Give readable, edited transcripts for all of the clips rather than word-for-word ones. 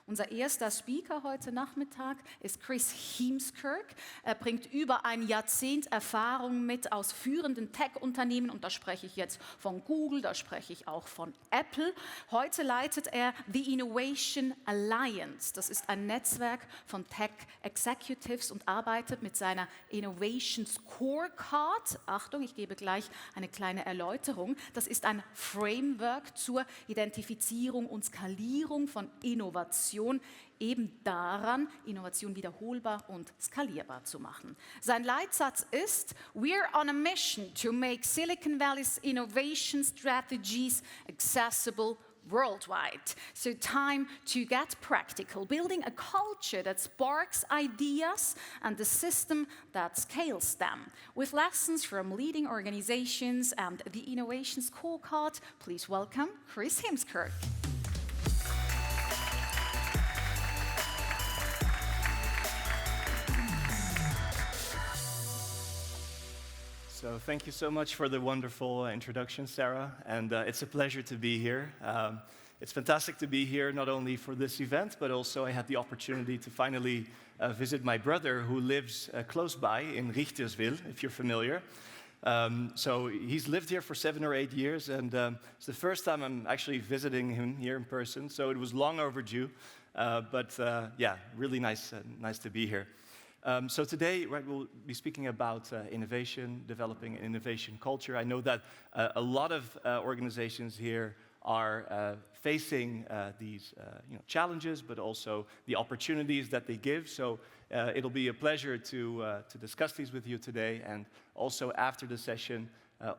Unser erster Speaker heute Nachmittag ist Chris Heemskerk. Er bringt über ein Jahrzehnt Erfahrung mit aus führenden Tech-Unternehmen und da spreche ich jetzt von Google, da spreche ich auch von Apple. Heute leitet er The Innovation Alliance. Das ist ein Netzwerk von Tech-Executives und arbeitet mit seiner Innovation Scorecard. Achtung, ich gebe gleich eine kleine Erläuterung. Das ist ein Framework zur Identifizierung und Skalierung von Innovation, eben daran, Innovation wiederholbar und skalierbar zu machen. Sein Leitsatz ist: "We're on a mission to make Silicon Valley's innovation strategies accessible worldwide. So time to get practical, building a culture that sparks ideas and a system that scales them." With lessons from leading organizations and the Innovation Scorecard, please welcome Chris Heemskerk. So thank you so much for the wonderful introduction, Sarah, and it's a pleasure to be here. It's fantastic to be here, not only for this event, but also I had the opportunity to finally visit my brother who lives close by in Richterswil, if you're familiar. So he's lived here for 7 or 8 years, and it's the first time I'm actually visiting him here in person, so it was long overdue, but yeah, really nice to be here. So today, right, we'll be speaking about innovation, developing an innovation culture. I know that a lot of organizations here are facing these challenges, but also the opportunities that they give. So it'll be a pleasure to discuss these with you today. And also after the session,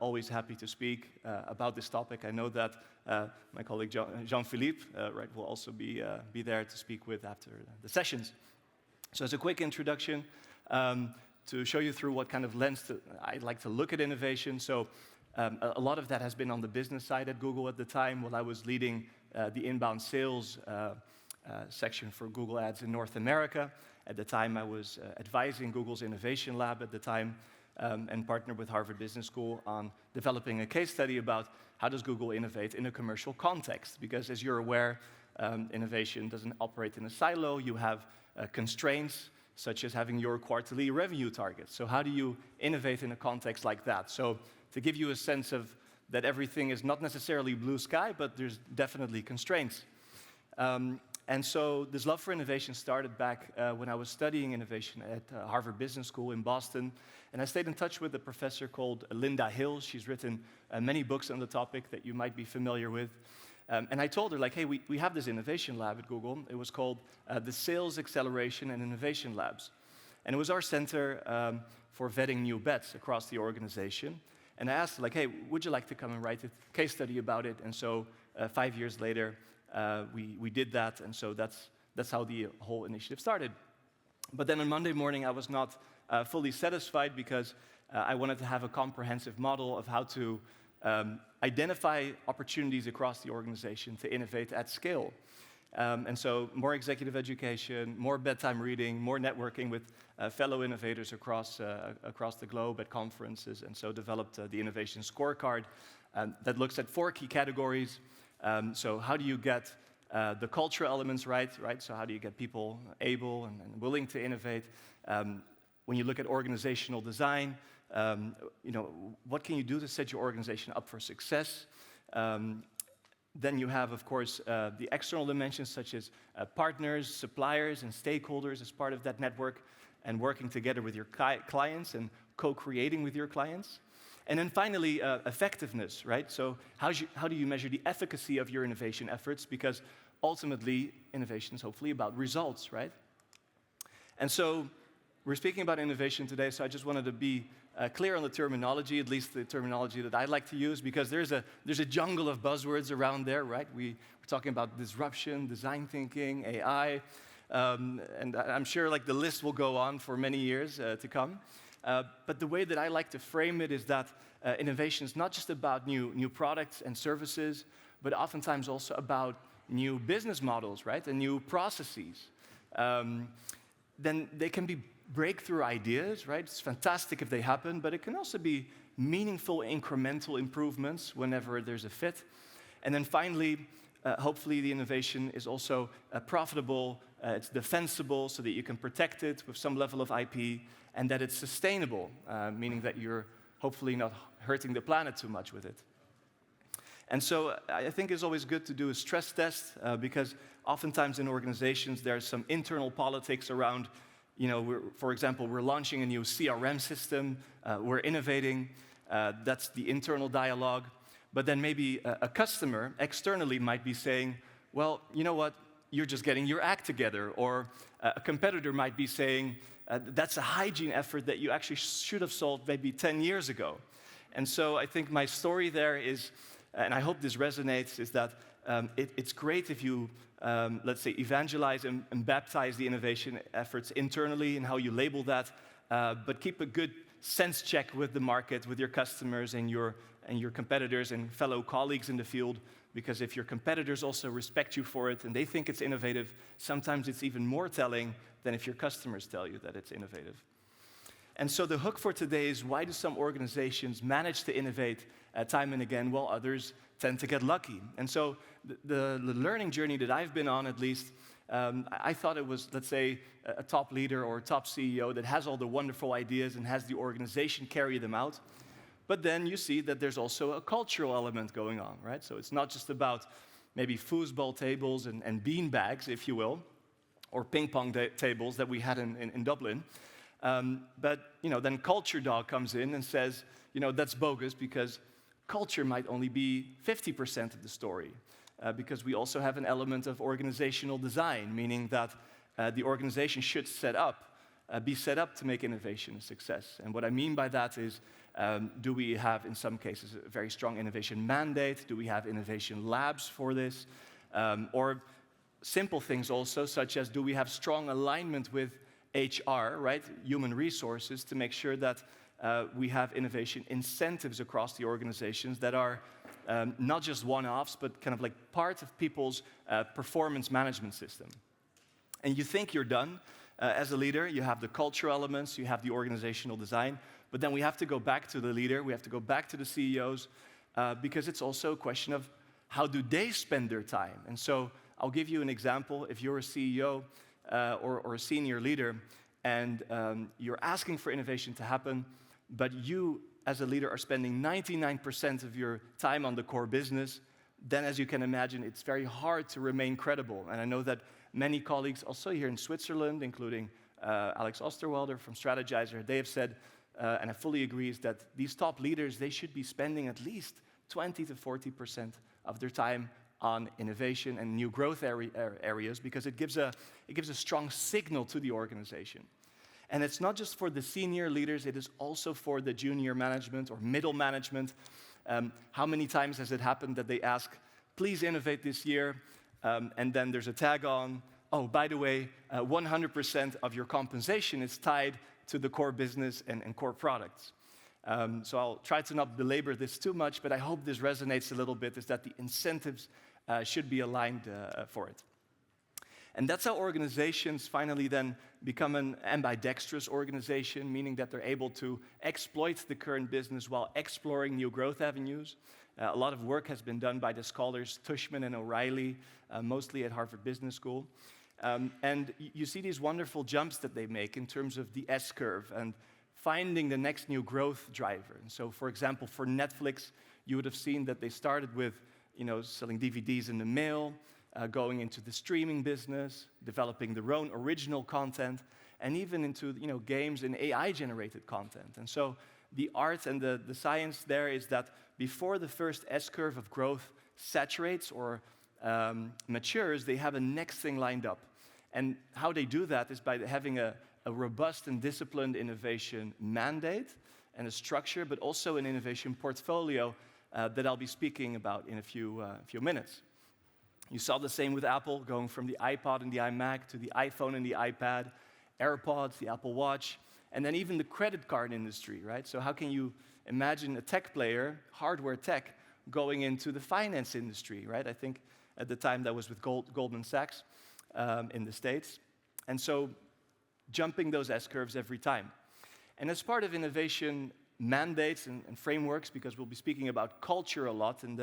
always happy to speak about this topic. I know that my colleague Jean-Philippe right, will also be there to speak with after the sessions. So as a quick introduction, to show you through what kind of lens I'd like to look at innovation. So a lot of that has been on the business side at Google at the time while I was leading the inbound sales section for Google Ads in North America. At the time, I was advising Google's Innovation Lab at the time and partnered with Harvard Business School on developing a case study about how does Google innovate in a commercial context. Because as you're aware, innovation doesn't operate in a silo. You have constraints, such as having your quarterly revenue targets. So how do you innovate in a context like that? So to give you a sense of that everything is not necessarily blue sky, but there's definitely constraints. And so this love for innovation started back when I was studying innovation at Harvard Business School in Boston. And I stayed in touch with a professor called Linda Hill. She's written many books on the topic that you might be familiar with. And I told her, like, hey, we have this innovation lab at Google. It was called the Sales Acceleration and Innovation Labs. And it was our center for vetting new bets across the organization. And I asked her, like, hey, would you like to come and write a case study about it? And so 5 years later, we did that. And so that's how the whole initiative started. But then on Monday morning, I was not fully satisfied because I wanted to have a comprehensive model of how to identify opportunities across the organization to innovate at scale. And so more executive education, more bedtime reading, more networking with fellow innovators across the globe at conferences, and so developed the Innovation Scorecard that looks at 4 key categories. So how do you get the cultural elements right? So how do you get people able and willing to innovate? When you look at organizational design, what can you do to set your organization up for success? Then you have, of course, the external dimensions such as partners, suppliers, and stakeholders as part of that network, and working together with your clients and co-creating with your clients. And then finally, effectiveness, right? So how do you measure the efficacy of your innovation efforts? Because ultimately, innovation is hopefully about results, right? And so we're speaking about innovation today, so I just wanted to be clear on the terminology, at least the terminology that I like to use, because there's a jungle of buzzwords around there, right? We're talking about disruption, design thinking, AI, and I'm sure like the list will go on for many years to come. But the way that I like to frame it is that innovation is not just about new products and services, but oftentimes also about new business models, right? And new processes. Then they can be breakthrough ideas, right? It's fantastic if they happen, but it can also be meaningful incremental improvements whenever there's a fit. And then finally, hopefully the innovation is also profitable, it's defensible so that you can protect it with some level of IP, and that it's sustainable, meaning that you're hopefully not hurting the planet too much with it. And so I think it's always good to do a stress test because oftentimes in organizations there's some internal politics around, for example, we're launching a new CRM system, we're innovating, that's the internal dialogue. But then maybe a customer externally might be saying, well, you know what, you're just getting your act together. Or a competitor might be saying, that's a hygiene effort that you actually should have solved maybe 10 years ago. And so I think my story there is, and I hope this resonates, is that it's great if you, let's say, evangelize and baptize the innovation efforts internally and how you label that, but keep a good sense check with the market, with your customers and your competitors and fellow colleagues in the field, because if your competitors also respect you for it and they think it's innovative, sometimes it's even more telling than if your customers tell you that it's innovative. And so the hook for today is, why do some organizations manage to innovate time and again while others tend to get lucky? And so the learning journey that I've been on, at least, I thought it was, let's say, a top leader or a top CEO that has all the wonderful ideas and has the organization carry them out. But then you see that there's also a cultural element going on, right? So it's not just about maybe foosball tables and bean bags, if you will, or ping pong tables that we had in Dublin. But then Culture Dog comes in and says, that's bogus because culture might only be 50% of the story. Because we also have an element of organizational design, meaning that the organization should be set up to make innovation a success. And what I mean by that is, do we have, in some cases, a very strong innovation mandate? Do we have innovation labs for this? Or simple things also, such as, do we have strong alignment with HR, right, human resources, to make sure that we have innovation incentives across the organizations that are not just one-offs, but kind of like part of people's performance management system. And you think you're done as a leader, you have the cultural elements, you have the organizational design, but then we have to go back to the leader, we have to go back to the CEOs, because it's also a question of how do they spend their time. And so I'll give you an example. If you're a CEO or a senior leader and you're asking for innovation to happen, but you as a leader are spending 99% of your time on the core business, then as you can imagine, it's very hard to remain credible. And I know that many colleagues, also here in Switzerland, including Alex Osterwalder from Strategizer, they have said, and I fully agree, is that these top leaders, they should be spending at least 20 to 40% of their time on innovation and new growth areas, because it gives a strong signal to the organization. And it's not just for the senior leaders, it is also for the junior management or middle management. How many times has it happened that they ask, please innovate this year, and then there's a tag on, oh, by the way, 100% of your compensation is tied to the core business and core products. So I'll try to not belabor this too much, but I hope this resonates a little bit, is that the incentives should be aligned for it. And that's how organizations finally then become an ambidextrous organization, meaning that they're able to exploit the current business while exploring new growth avenues. A lot of work has been done by the scholars Tushman and O'Reilly, mostly at Harvard Business School. And you see these wonderful jumps that they make in terms of the S-curve and finding the next new growth driver. And so, for example, for Netflix, you would have seen that they started with, selling DVDs in the mail, going into the streaming business, developing their own original content, and even into games and AI-generated content. And so the art and the science there is that before the first S-curve of growth saturates or matures, they have a next thing lined up. And how they do that is by having a robust and disciplined innovation mandate and a structure, but also an innovation portfolio that I'll be speaking about in a few minutes. You saw the same with Apple, going from the iPod and the iMac to the iPhone and the iPad, AirPods, the Apple Watch, and then even the credit card industry, right? So how can you imagine a tech player, hardware tech, going into the finance industry, right? I think at the time that was with Goldman Sachs in the States. And so jumping those S-curves every time. And as part of innovation mandates and frameworks, because we'll be speaking about culture a lot in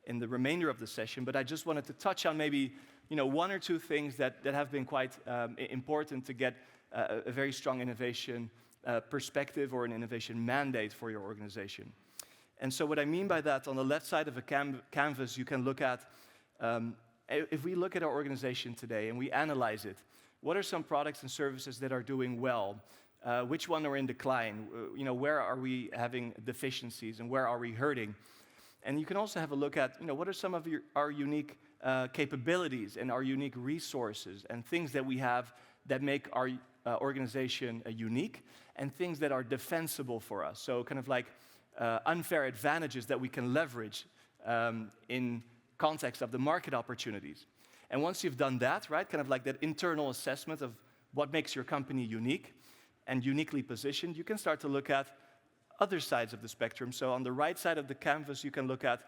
in the remainder of the session, but I just wanted to touch on maybe one or two things that have been quite important to get a very strong innovation perspective or an innovation mandate for your organization. And so what I mean by that, on the left side of a canvas, you can look at, if we look at our organization today and we analyze it, what are some products and services that are doing well? Which one are in decline? Where are we having deficiencies and where are we hurting? And you can also have a look at, what are some of our unique capabilities and our unique resources and things that we have that make our organization unique and things that are defensible for us. So kind of like unfair advantages that we can leverage in context of the market opportunities. And once you've done that, right, kind of like that internal assessment of what makes your company unique and uniquely positioned, you can start to look at other sides of the spectrum. So on the right side of the canvas, you can look at,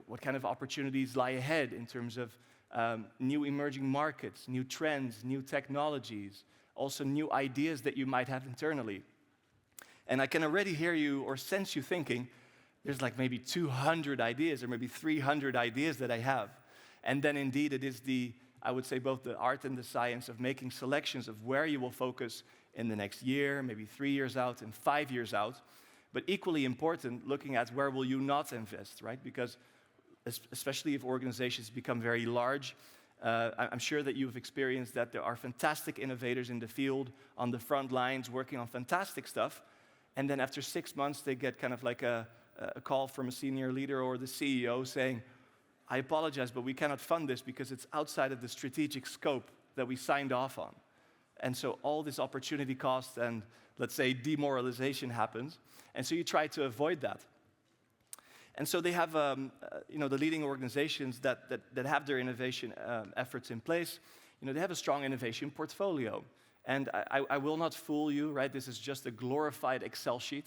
what kind of opportunities lie ahead in terms of new emerging markets, new trends, new technologies, also new ideas that you might have internally. And I can already hear you or sense you thinking, there's like maybe 200 ideas or maybe 300 ideas that I have. And then indeed it is I would say both the art and the science of making selections of where you will focus in the next year, maybe 3 years out and 5 years out. But equally important, looking at where will you not invest, right? Because especially if organizations become very large, I'm sure that you've experienced that there are fantastic innovators in the field, on the front lines, working on fantastic stuff. And then after 6 months, they get kind of like a call from a senior leader or the CEO saying, I apologize, but we cannot fund this because it's outside of the strategic scope that we signed off on. And so all this opportunity cost and, let's say, demoralization happens. And so you try to avoid that. And so they have, the leading organizations that have their innovation efforts in place, they have a strong innovation portfolio. And I will not fool you, right? This is just a glorified Excel sheet.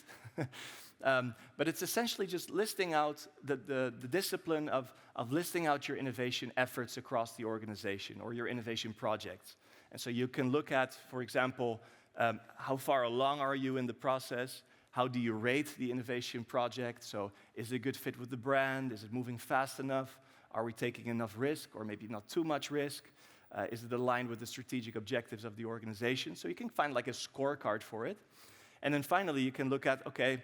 But it's essentially just listing out the discipline of listing out your innovation efforts across the organization or your innovation projects. And so you can look at, for example, how far along are you in the process? How do you rate the innovation project? So is it a good fit with the brand? Is it moving fast enough? Are we taking enough risk or maybe not too much risk? Is it aligned with the strategic objectives of the organization? So you can find like a scorecard for it. And then finally, you can look at, okay,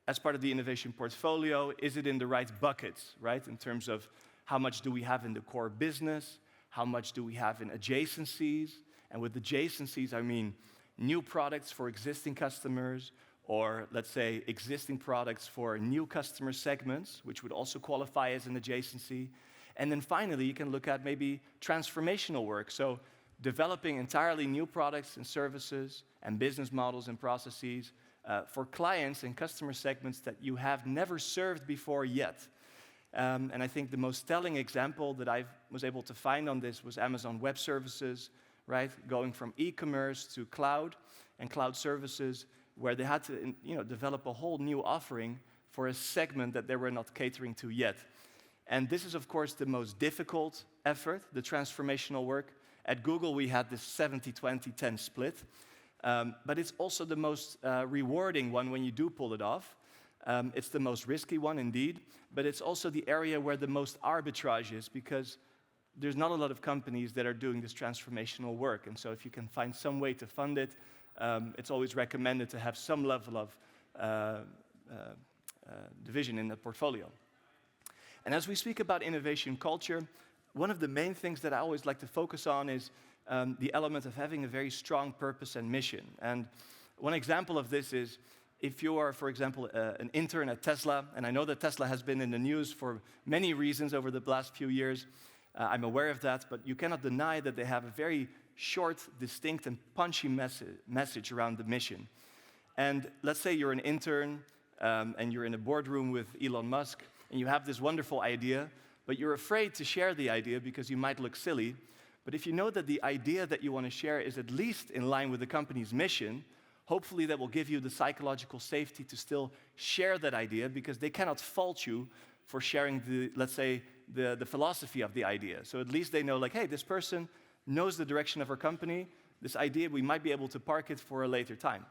as part of the innovation portfolio, is it in the right buckets, right? In terms of how much do we have in the core business? How much do we have in adjacencies? And with adjacencies, I mean new products for existing customers, or let's say existing products for new customer segments, which would also qualify as an adjacency. And then finally, you can look at maybe transformational work. So developing entirely new products and services and business models and processes for clients and customer segments that you have never served before yet. And I think the most telling example that I was able to find on this was Amazon Web Services, right? Going from e-commerce to cloud and cloud services, where they had to develop a whole new offering for a segment that they were not catering to yet. And this is, of course, the most difficult effort, the transformational work. At Google, we had this 70-20-10 split. But it's also the most rewarding one when you do pull it off. It's the most risky one, indeed. But it's also the area where the most arbitrage is, because there's not a lot of companies that are doing this transformational work. And so if you can find some way to fund it, it's always recommended to have some level of division in the portfolio. And as we speak about innovation culture, one of the main things that I always like to focus on is the element of having a very strong purpose and mission. And one example of this is if you are, for example, an intern at Tesla, and I know that Tesla has been in the news for many reasons over the last few years, I'm aware of that, but you cannot deny that they have a very short, distinct, and punchy message around the mission. And let's say you're an intern and you're in a boardroom with Elon Musk, and you have this wonderful idea, but you're afraid to share the idea because you might look silly. But if you know that the idea that you want to share is at least in line with the company's mission, hopefully that will give you the psychological safety to still share that idea, because they cannot fault you for sharing the philosophy of the idea. So at least they know, like, hey, this person knows the direction of our company. This idea, we might be able to park it for a later time.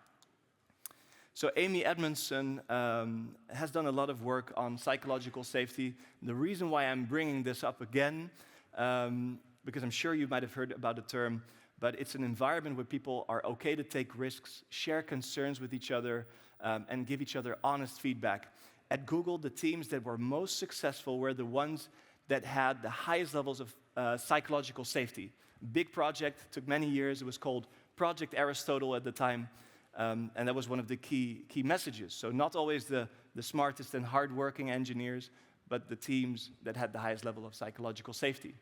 So Amy Edmondson has done a lot of work on psychological safety. The reason why I'm bringing this up again, because I'm sure you might have heard about the term, but it's an environment where people are okay to take risks, share concerns with each other, and give each other honest feedback. At Google, the teams that were most successful were the ones that had the highest levels of psychological safety. Big project, took many years. It was called Project Aristotle at the time, and that was one of the key messages. So not always the smartest and hardworking engineers, but the teams that had the highest level of psychological safety.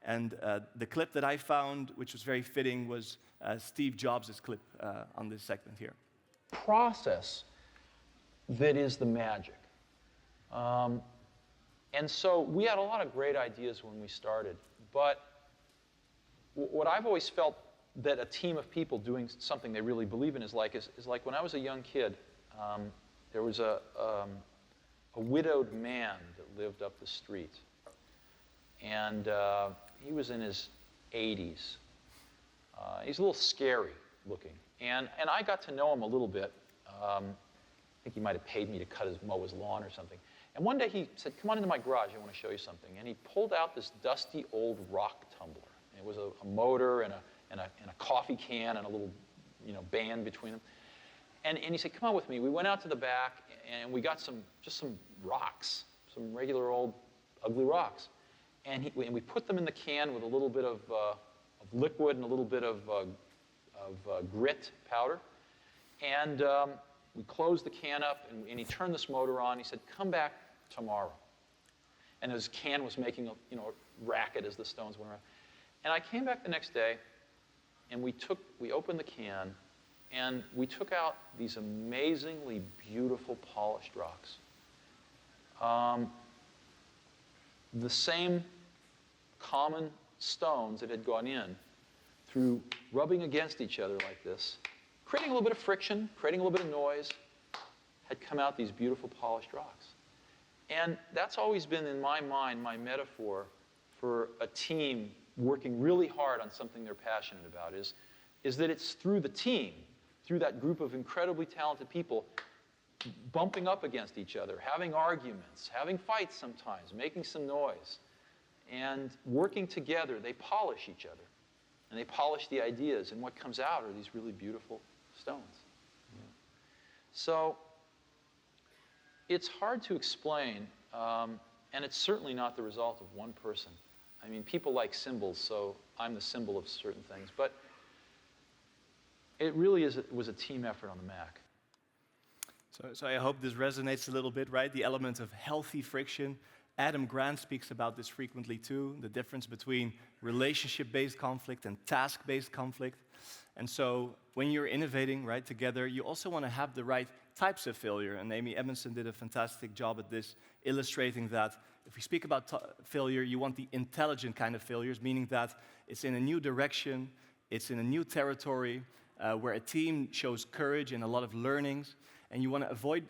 And the clip that I found, which was very fitting, was Steve Jobs' clip on this segment here. Process that is the magic. And so we had a lot of great ideas when we started, but what I've always felt that a team of people doing something they really believe in is like when I was a young kid, there was a widowed man that lived up the street. And he was in his 80s. He's a little scary looking. And I got to know him a little bit. I think he might have paid me to mow his lawn or something. And one day he said, "Come on into my garage, I want to show you something." And he pulled out this dusty old rock tumbler. It was a motor and a coffee can and a little band between them. And he said, "Come on with me." We went out to the back and we got some rocks, some regular old ugly rocks. And we put them in the can with a little bit of liquid and a little bit of grit powder. And we closed the can up, and he turned this motor on. He said, "Come back tomorrow." And his can was making a racket as the stones went around. And I came back the next day, and we opened the can, and we took out these amazingly beautiful polished rocks. The same common stones that had gone in through rubbing against each other like this, creating a little bit of friction, creating a little bit of noise, had come out these beautiful polished rocks. And that's always been, in my mind, my metaphor for a team working really hard on something they're passionate about, is that it's through the team, through that group of incredibly talented people, bumping up against each other, having arguments, having fights sometimes, making some noise, and working together, they polish each other. And they polish the ideas, and what comes out are these really beautiful stones. So it's hard to explain, and it's certainly not the result of one person. I mean, people like symbols, so I'm the symbol of certain things. But it really was a team effort on the Mac. So I hope this resonates a little bit, right? The element of healthy friction. Adam Grant speaks about this frequently too, the difference between relationship-based conflict and task-based conflict. And so when you're innovating, right, together, you also want to have the right types of failure. And Amy Edmondson did a fantastic job at this, illustrating that if we speak about failure, you want the intelligent kind of failures, meaning that it's in a new direction, it's in a new territory, where a team shows courage and a lot of learnings, and you want to avoid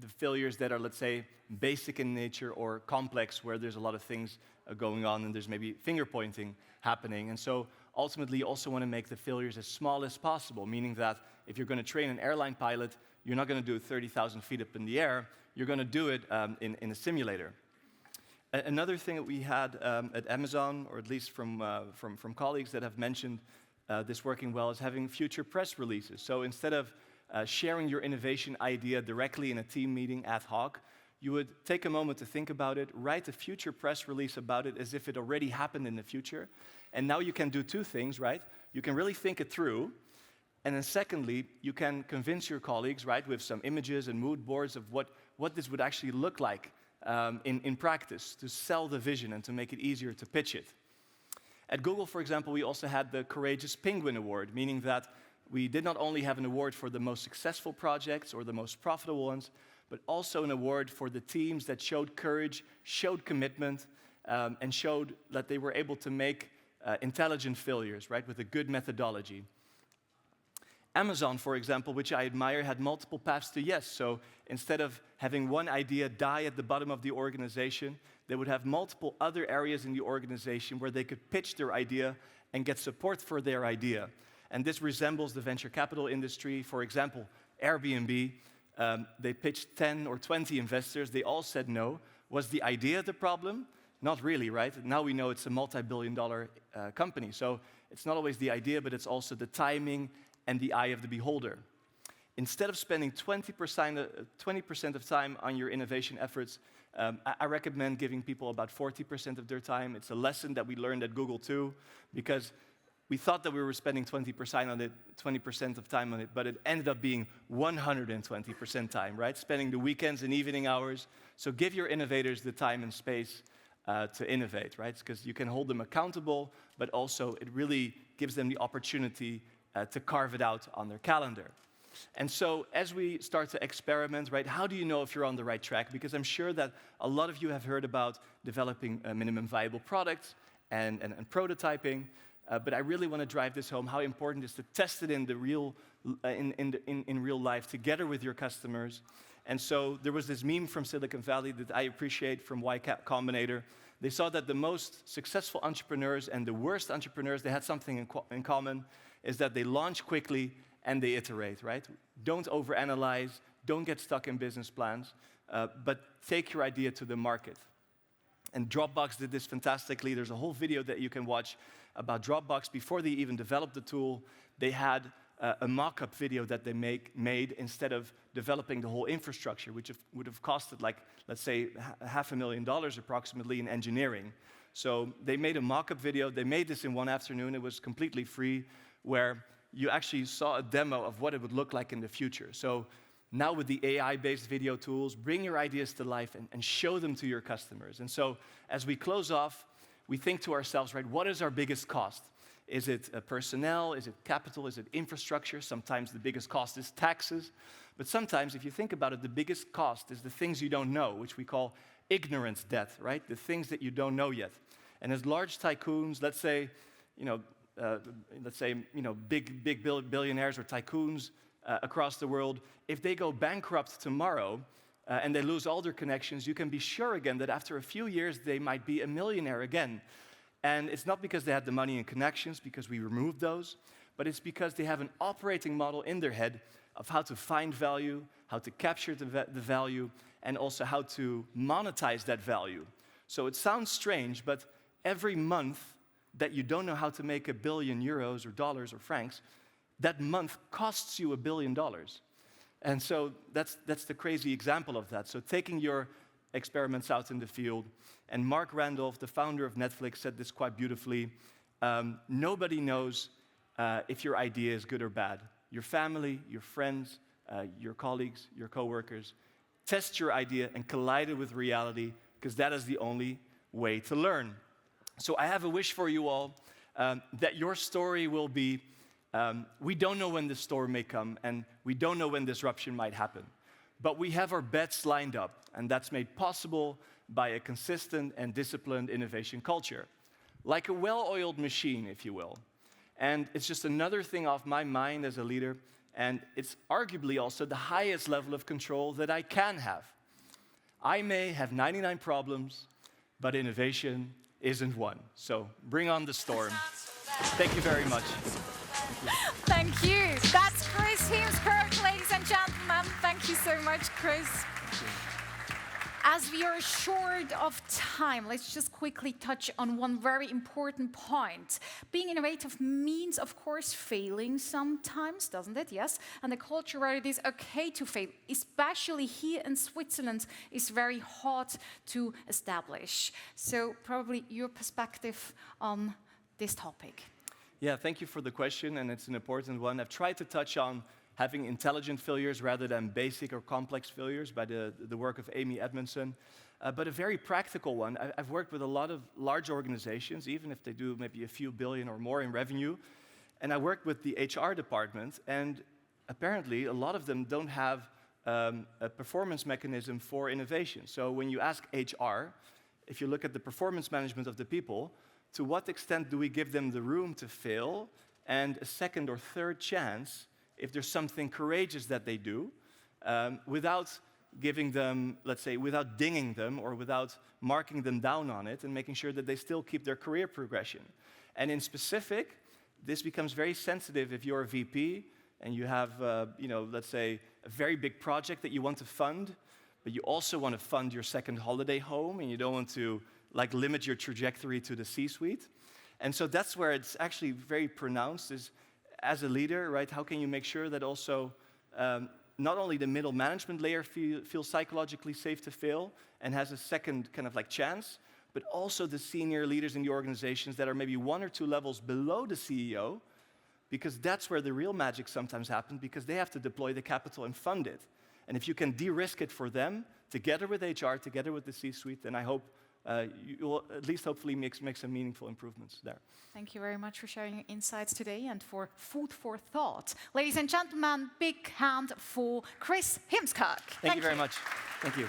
the failures that are, let's say, basic in nature or complex, where there's a lot of things going on and there's maybe finger pointing happening. And so ultimately you also want to make the failures as small as possible, meaning that if you're going to train an airline pilot, you're not going to do it 30,000 feet up in the air, you're going to do it in a simulator. Another thing that we had at Amazon, or at least from colleagues that have mentioned this working well, is having future press releases. So instead of sharing your innovation idea directly in a team meeting ad hoc, you would take a moment to think about it, write a future press release about it as if it already happened in the future. And now you can do two things, right? You can really think it through. And then secondly, you can convince your colleagues, right, with some images and mood boards of what this would actually look like in practice, to sell the vision and to make it easier to pitch it. At Google, for example, we also had the Courageous Penguin Award, meaning that we did not only have an award for the most successful projects or the most profitable ones, but also an award for the teams that showed courage, showed commitment, and showed that they were able to make intelligent failures, right, with a good methodology. Amazon, for example, which I admire, had multiple paths to yes. So instead of having one idea die at the bottom of the organization, they would have multiple other areas in the organization where they could pitch their idea and get support for their idea. And this resembles the venture capital industry. For example, Airbnb. They pitched 10 or 20 investors. They all said no. Was the idea the problem? Not really, right? Now we know it's a multi-billion-dollar company. So it's not always the idea, but it's also the timing and the eye of the beholder. Instead of spending 20% of time on your innovation efforts, I recommend giving people about 40% of their time. It's a lesson that we learned at Google too, because we thought that we were spending 20% on it, 20% of time on it, but it ended up being 120% time, right? Spending the weekends and evening hours. So give your innovators the time and space to innovate, right? Because you can hold them accountable, but also it really gives them the opportunity to carve it out on their calendar. And so as we start to experiment, right, how do you know if you're on the right track? Because I'm sure that a lot of you have heard about developing minimum viable products and prototyping, but I really want to drive this home, how important it is to test it in the real, in real life together with your customers. And so there was this meme from Silicon Valley that I appreciate from Y Combinator. They saw that the most successful entrepreneurs and the worst entrepreneurs, they had something in common, is that they launch quickly and they iterate, right? Don't overanalyze, don't get stuck in business plans, but take your idea to the market. And Dropbox did this fantastically. There's a whole video that you can watch about Dropbox. Before they even developed the tool, they had a mock-up video that they made instead of developing the whole infrastructure, which would have costed, like, let's say, $500,000 approximately in engineering. So they made a mock-up video. They made this in one afternoon. It was completely free, where you actually saw a demo of what it would look like in the future. So now with the AI-based video tools, bring your ideas to life and show them to your customers. And so as we close off, we think to ourselves, right, what is our biggest cost? Is it personnel? Is it capital? Is it infrastructure? Sometimes the biggest cost is taxes. But sometimes, if you think about it, the biggest cost is the things you don't know, which we call ignorance debt, right? The things that you don't know yet. And as large tycoons, let's say, big billionaires or tycoons across the world, if they go bankrupt tomorrow and they lose all their connections, you can be sure again that after a few years they might be a millionaire again. And it's not because they had the money and connections, because we removed those, but it's because they have an operating model in their head of how to find value, how to capture the value, and also how to monetize that value. So it sounds strange, but every month that you don't know how to make €1 billion or dollars or francs, that month costs you $1 billion. And so that's the crazy example of that. So taking your experiments out in the field, and Mark Randolph, the founder of Netflix, said this quite beautifully, nobody knows if your idea is good or bad. Your family, your friends, your colleagues, your coworkers, test your idea and collide it with reality, because that is the only way to learn. So I have a wish for you all, that your story will be, we don't know when the storm may come, and we don't know when disruption might happen, but we have our bets lined up, and that's made possible by a consistent and disciplined innovation culture, like a well-oiled machine, if you will. And it's just another thing off my mind as a leader, and it's arguably also the highest level of control that I can have. I may have 99 problems, but innovation isn't one. So bring on the storm. Thank you very much. Thank you. That's Chris Heemskerk, ladies and gentlemen. Thank you so much, Chris. As we are short of time, let's just quickly touch on one very important point. Being innovative means, of course, failing sometimes, doesn't it? Yes. And the culture where it is okay to fail, especially here in Switzerland, is very hard to establish. So probably your perspective on this topic. Yeah, thank you for the question, and it's an important one. I've tried to touch on having intelligent failures rather than basic or complex failures by the work of Amy Edmondson. But a very practical one. I've worked with a lot of large organizations, even if they do maybe a few billion or more in revenue. And I worked with the HR department, and apparently a lot of them don't have a performance mechanism for innovation. So when you ask HR, if you look at the performance management of the people, to what extent do we give them the room to fail and a second or third chance if there's something courageous that they do, without giving them, let's say, without dinging them or without marking them down on it and making sure that they still keep their career progression. And in specific, this becomes very sensitive if you're a VP and you have, let's say, a very big project that you want to fund, but you also want to fund your second holiday home, and you don't want to limit your trajectory to the C-suite. And so that's where it's actually very pronounced is, as a leader, right, how can you make sure that also not only the middle management layer feels psychologically safe to fail and has a second kind of chance, but also the senior leaders in the organizations that are maybe 1 or 2 levels below the CEO, because that's where the real magic sometimes happens, because they have to deploy the capital and fund it. And if you can de-risk it for them, together with HR, together with the C-suite, then I hope you will at least hopefully make some meaningful improvements there. Thank you very much for sharing your insights today and for food for thought. Ladies and gentlemen, big hand for Chris Heemskerk. Thank you very much. Thank you.